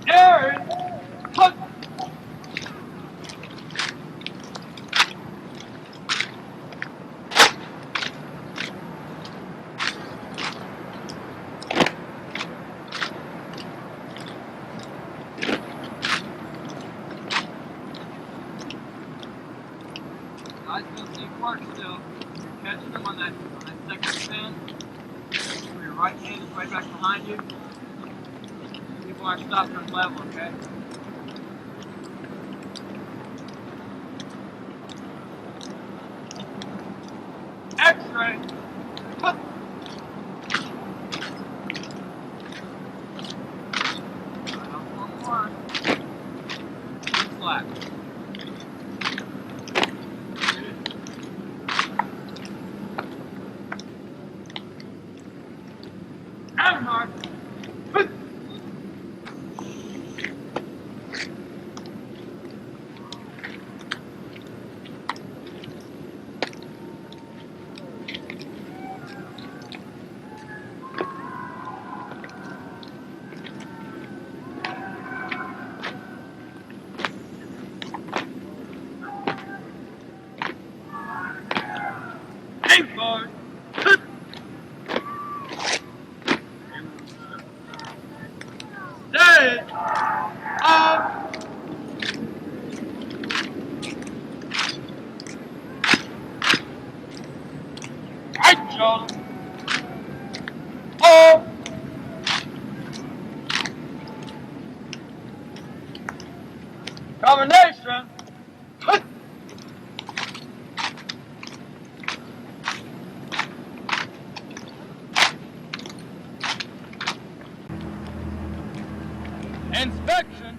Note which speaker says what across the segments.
Speaker 1: Aaron! Huck! Guys, gonna see Clark still. You're catching him on that second spin. Where your right hand is right back behind you. People aren't stopping on level, okay? X-ray! Huh. Right off on one. Flat. Mark. Hey, Mark. Stay up. Right, John. Up. Combination. Inspection.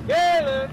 Speaker 1: Get it.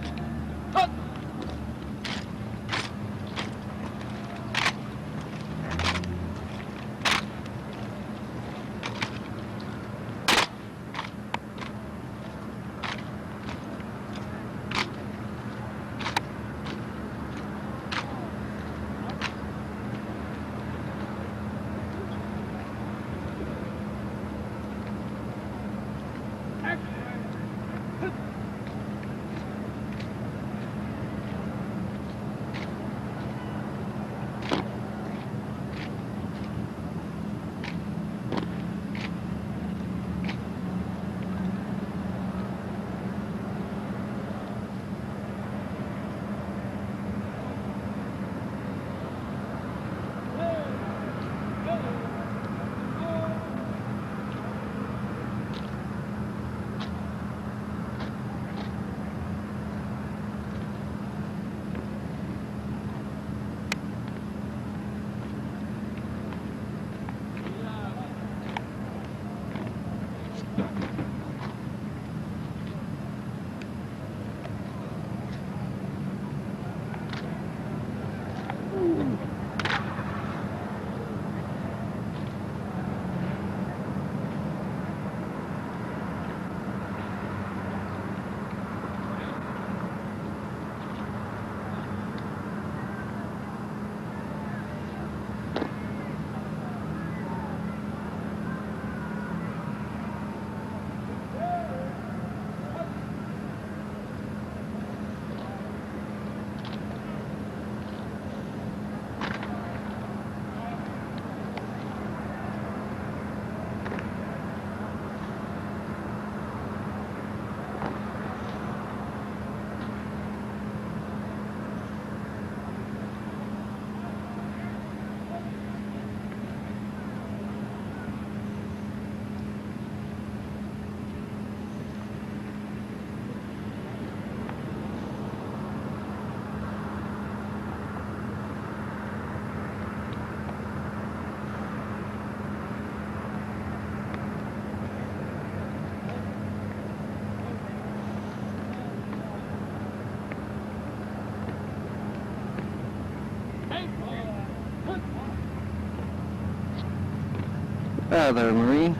Speaker 2: Hello there, Marine.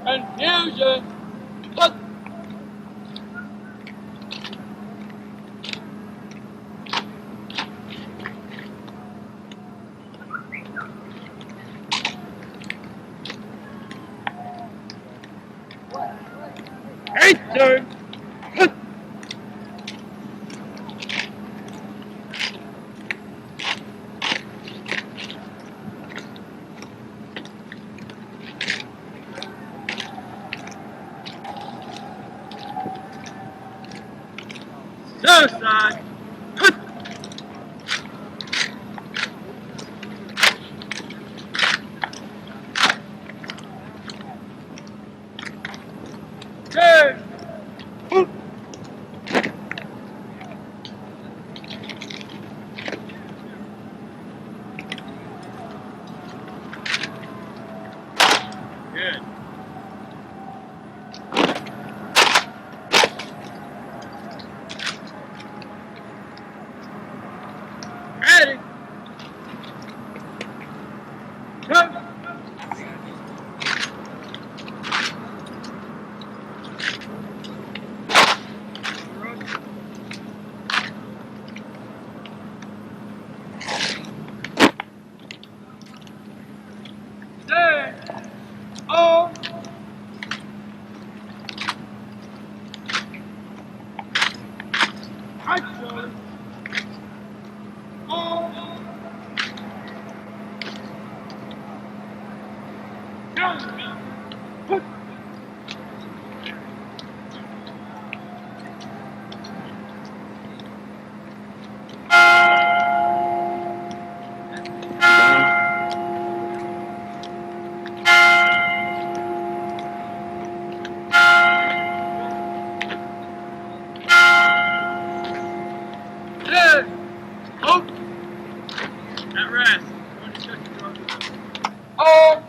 Speaker 1: Confusion! Look! Hey, turn! Suicide! Turn! Good. Ready? Turn! Stay! On! Right shoulder! On! Down! Put! Good! Hope! At rest. On!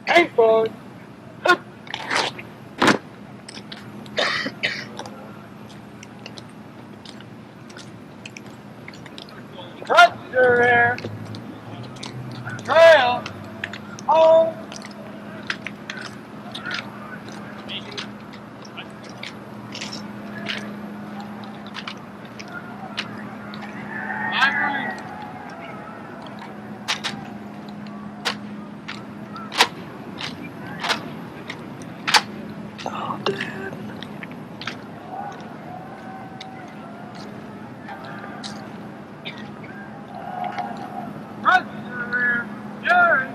Speaker 1: Hang forward! Cut your hair! Trail! On! Library!
Speaker 2: Oh, dude.
Speaker 1: Cut your hair! Jerry!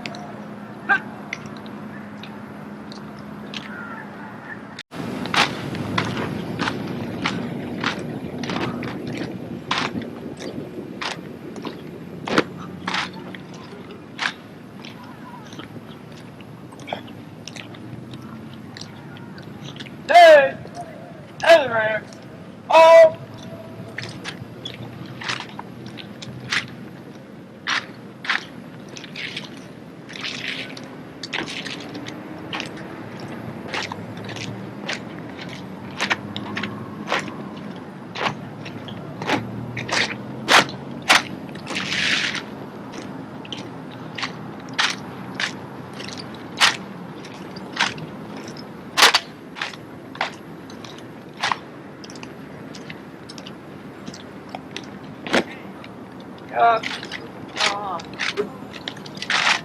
Speaker 1: the rear. Oh!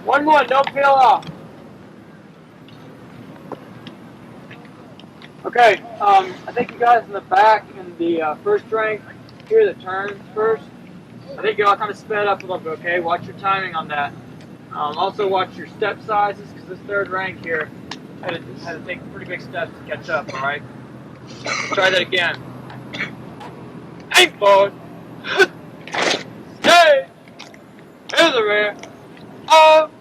Speaker 1: One more, don't peel off. Okay, I think you guys in the back in the first rank hear the turns first. I think you all kind of sped up a little bit, okay? Watch your timing on that. Also watch your step sizes, because this third rank here had to take pretty big steps to catch up, alright? Try that again. Aim forward. Stay. To the rear. Up.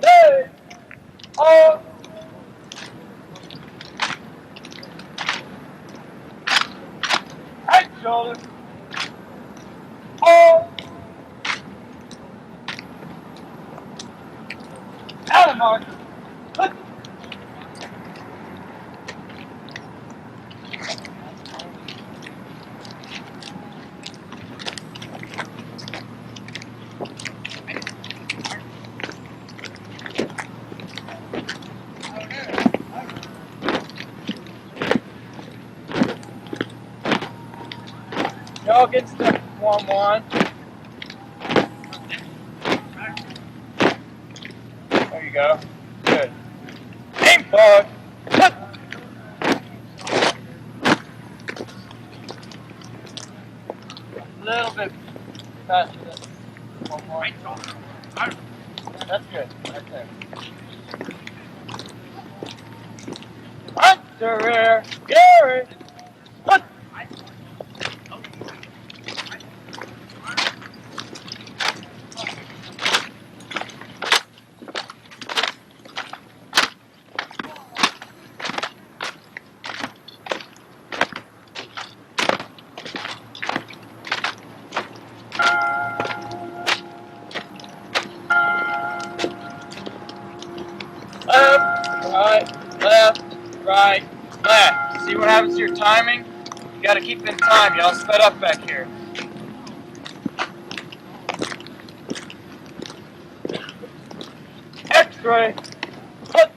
Speaker 1: Stay. Up. Right shoulder. Up. Out of mark. Y'all get stuck 1-1. There you go. Good. Aim forward. A little bit faster than 1 more. That's good. Right there. Right to rear. Gary. Put. Left, right, left. See what happens to your timing? You gotta keep in time. Y'all sped up back here. X-ray. Put.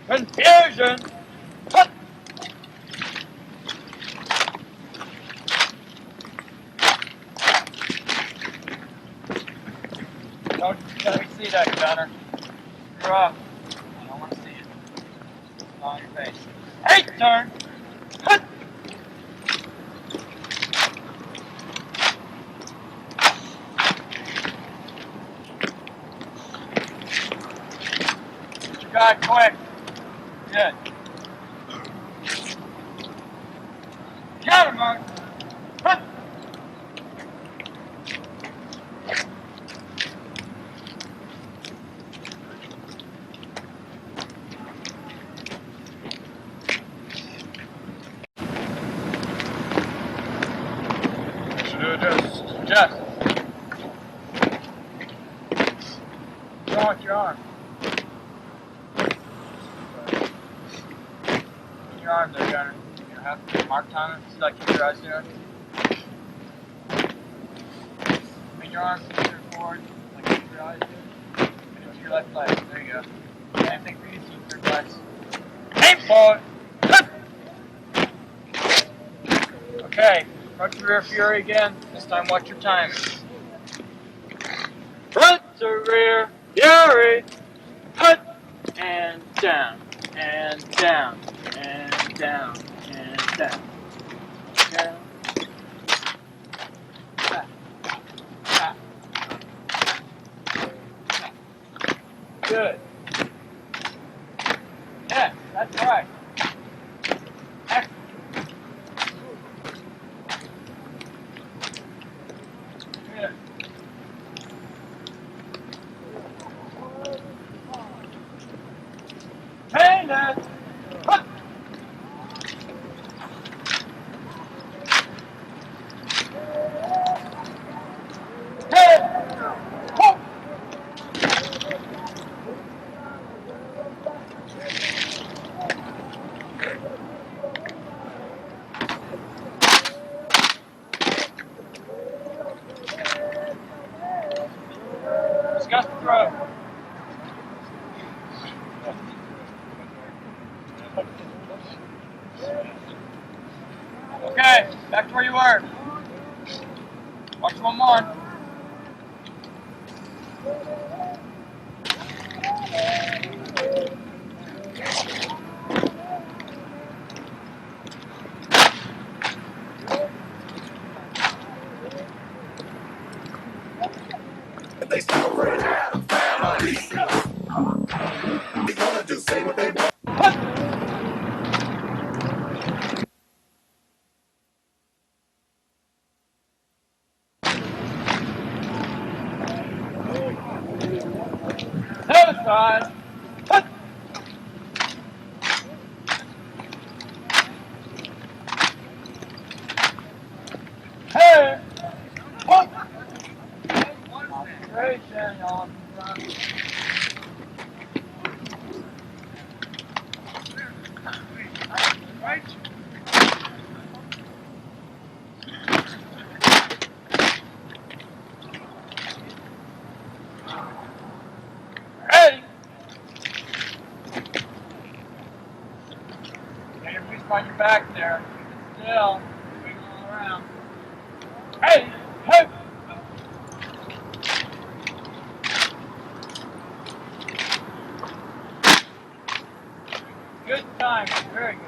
Speaker 1: Confusion. Put. Don't let me see that, Gunner. You're up. I don't want to see it. It's on your face. Hey, turn. Put. Get your guy quick. Good. Counter mark. Put. Just. Go with your arm. Your arm there, Gunner. your half mark time. So keep your eyes down. Bring your arms forward. Like keep your eyes down. And with your left leg. There you go. Same thing for you, team third class. Aim forward. Okay, front to rear fury again. This time watch your timing. Front to rear fury. Put and down, and down, and down, and down. Down. Back. Back. Back. Good. Yeah, that's right. Excellent. Good. Hey, Ned. Put. Hey. Put. Discuss the throw. Okay, back to where you were. Watch 1-1.
Speaker 2: They celebrate Adam family. They gonna do say what they want.
Speaker 1: Other side. Put. Hey. Put. Great, y'all. Right. Ready. Get your feet on your back there. Keep it still. Wiggle all around. Ready. Hey. Good time. Very good.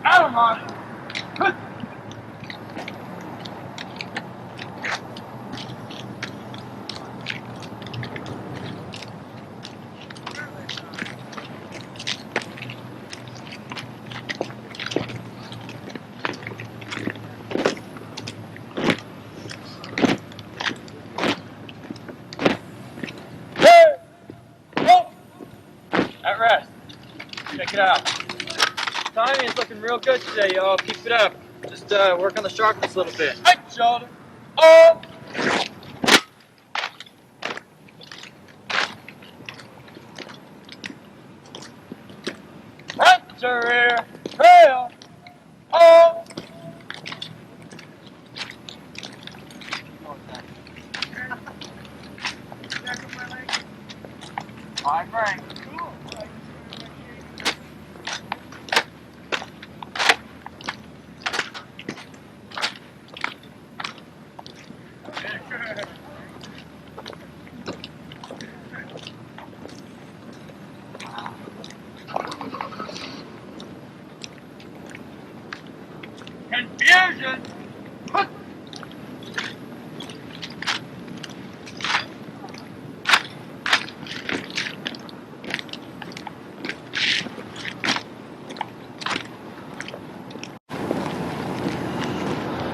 Speaker 1: Adam on. Put. Hey. Go. At rest. Check it out. Timing is looking real good today, y'all. Keep it up. Just work on the sharpness a little bit. Right shoulder. Up. Front to rear. Trail. Up. Fine break. Confusion. Put.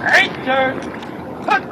Speaker 1: Right turn. Put.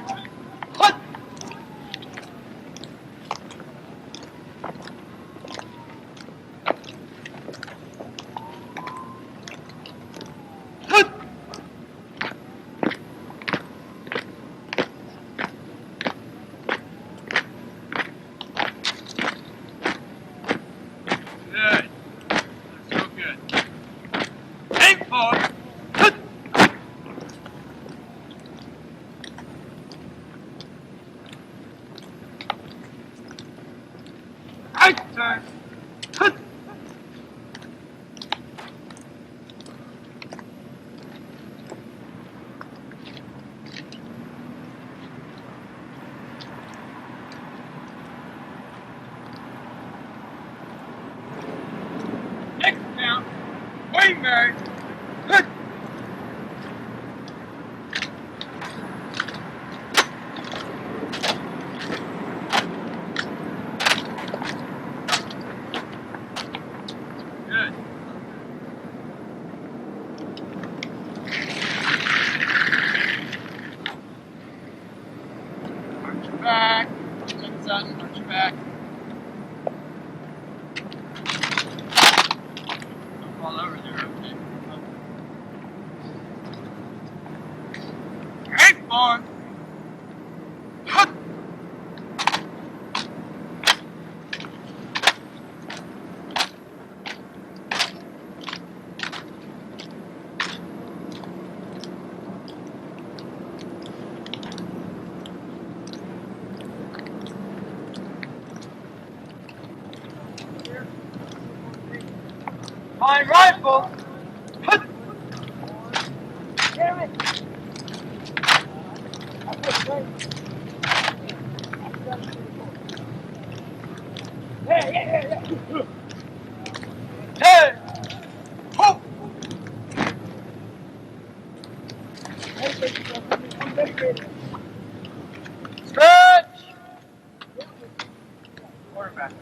Speaker 1: turn. Hut. Hut. Good. Looks so good. Aim for it. Hut. Right turn. Hut. Next count. Wait, Mary. Hut. Good. Arch your back. Turn Sutton, arch your back. Don't fall over there, okay? Great boy. Hut. Fine rifle. Hut.
Speaker 3: Damn it! Yeah.
Speaker 1: Hey. Ho. Stretch. Quarterback.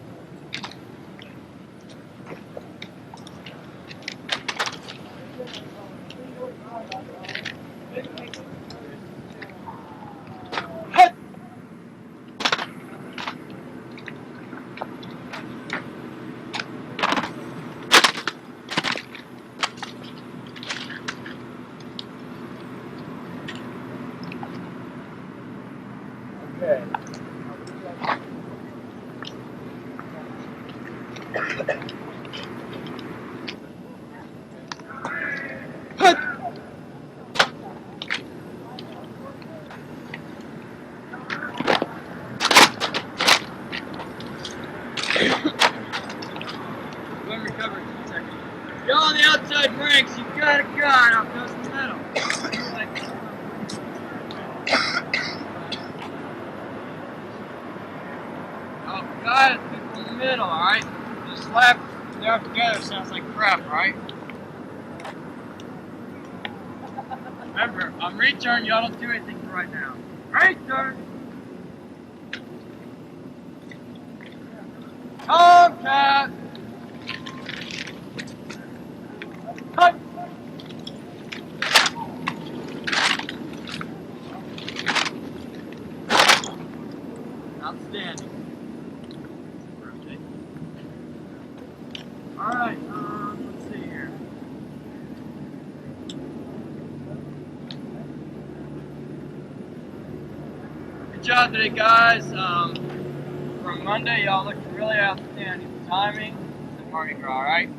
Speaker 1: Hut.
Speaker 3: Okay.
Speaker 1: Hut. Let me recover it in a second. You're on the outside ranks. You got a gun. I'll post the middle. Oh, got it. People in the middle, alright? Just slap there together sounds like crap, right? Remember, I'm return. Y'all don't do anything for right now. Return. Tomcat. Cut. Outstanding. Alright, let's see here. Good job today, guys. For Monday, y'all looked really outstanding. Timing, the Mardi Gras, alright?